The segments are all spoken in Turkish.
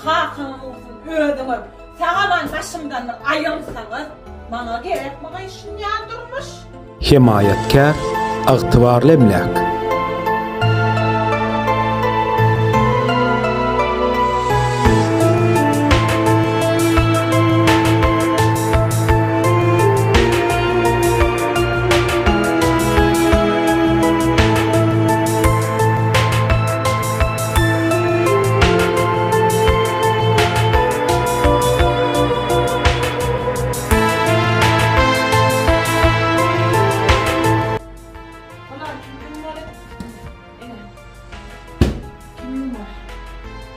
Hakanımızın ödünü sağaman başımdan ayrılsanız bana gerek bana işin yandırmış. Himayetkar, ıgtybarly emlak.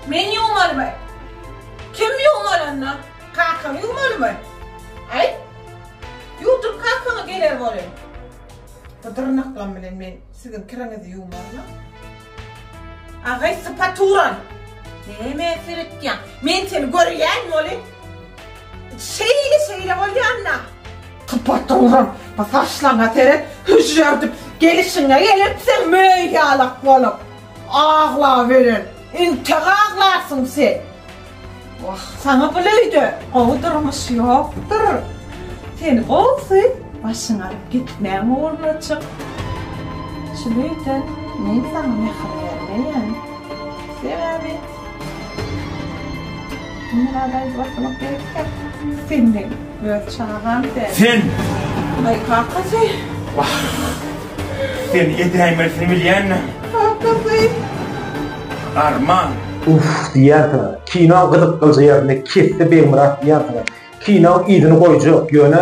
Men yumalı be. Kim yumalı anna? Kalkan yumalı be. Ay? Yutup kalkana gelir böyle. Tadırnaklan bilen men sizin kirenizi yumalı. Ağay sıpaturan. Neme feritken. Men seni görüyen böyle. Şeyle böyle anna. Sıpaturan. Basaşlana teret hücrerdip gelişine gelip sen meyalak bolup. Ağla verin. İntihaqlarsın sen. Vah, sana bileydi. Oğdurmuş yoktur. Sen olsun, başın alıp gitmeyen uğruna çık. Şüleyden, men sana mehir vermeyen. Sebebi. Bunlardan bakmak gerekir. Senden göz çağıran der. Sen! Ay kakası. Vah! Sen edeymersin bilyen. Kakası. Arman! Uf diýärdiler. Kino gyzyk kılja ýerine kesdi Beýmurat diýärdiler. Kino idini goýjak ýöne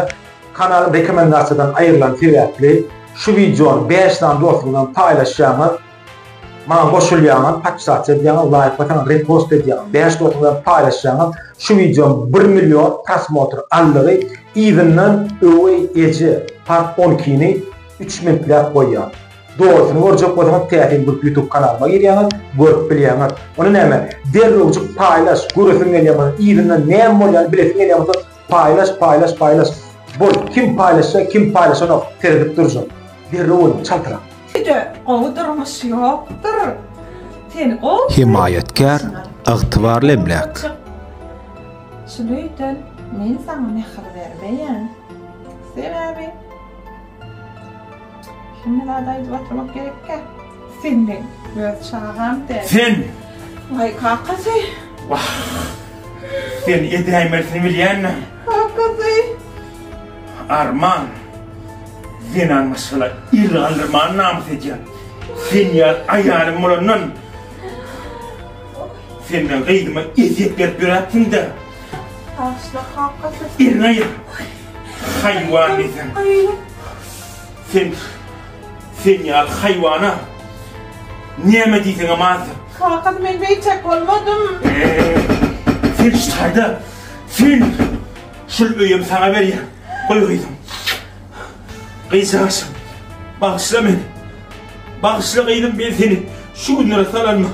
kanalyň rekomendasiýadan aýrylan sebäpli şu videony 5 dan dostlaryndan paýlaşýaňy, maňa goşulýaňy, paçsat edýäňi, like batan, repost edýäňi, 5 dostlaryndan paýlaşýaňy şu videony 1 milyon prosmotr aldygy idiniň öwey eji part 12-ni 3 minutlar goýýan. Doğrusunu görjek bolsaňyz täze bir YouTube kanalyma girýäňiz, görüp bilýäňiz. Onu näme? Derlewçi paýlaş, görüsiň gelýär. Ýerinden näme bolýan bilesiň gelýär. Paýlaş. Bol kim paýlaşsa onu teredip durjak. Derlew çaltyra. Ede, oğdurmuş yoktur. Sen ol. Himayetkar, ıgtybarly emlak. Şüleyden, men sana mehir vermeyen. Sebebi. Şimdi adaydı batırmak gerekir. Senden göz çağıran der. Sen! Ay kakası. Vah! Sen edeymersin bilyen. Kakası. Arman! Sen almasala iralırman namız edýän. Sen ýa aýalym bolandan senden gıydıma eziyet berip ýöräpsiň-de. Asla kakası. Irnaýyr! Haýwan isen. Sen ýa haýwana näme diýseň amaz? Kakası men beýçek bolmadym. Sen şaýda. Sen şul öýüm saňa berýär. Goýýdum. Gysasym. Bagşla meni. Bagşla gydym ben seni. Şu günlere salanma.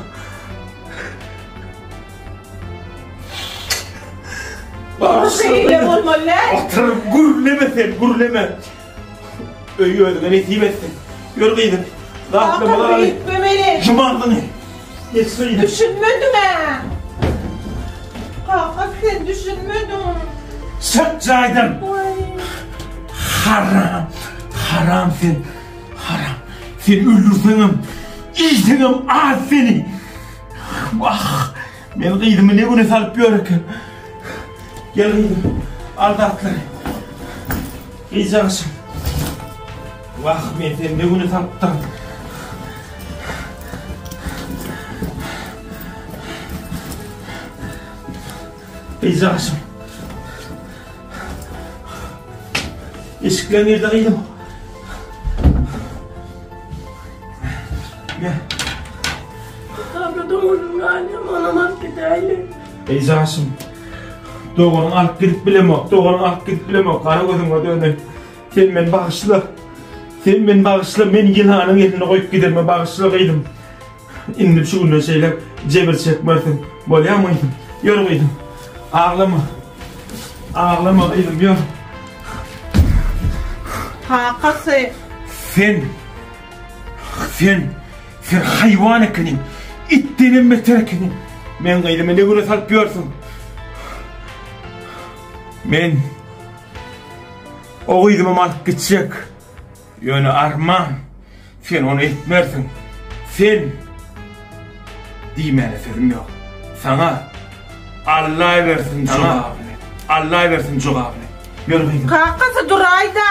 Bagşla. Beýle bolmaly. Oturup gürleme sen, gürleme. Öýü ödüne nesip etsin. Ýör gydym. Kakası etmemeli. Jumardyny. Yetişmeydi. Düşünmedim ha. Kakası sen düşünmedin. Sırt caydın. Haram sen. Haram. Sen öldürsenim. İysenim az seni. Vah. Men gıydımı ne güne salıp yörek. Gel gıydım. Al da atları. Gıycaksın. Vah men sen ne güne salıp da. Gıycaksın. Eşikler nerede gıydım? Gel. Abi doğunun annem anamaz gidelim. Gıycaksın. Doğunun alıp gidip bilemek. Kara gözüme dönün. Sen beni bağışla. Men yılanın eline koyup giderme bağışla gıydım. İndim şu günle şeyler cebir çekmersin. Bolya mıydım? Yürü gıydım. Ağlama gıydım yürü. Kakası. Sen haýwan ekenim, itdenem beter ekenim. Men gıydıma ne güne salıp ýörsiň? Men o gıydıma alıp gitjek. Ýöne arman. Sen onu etmersin. Sen diýmeli sözüm ýok. Sana Allah versin jogabyny. Allah versin jogabyny. Ýörüň. Kakasy duraýda.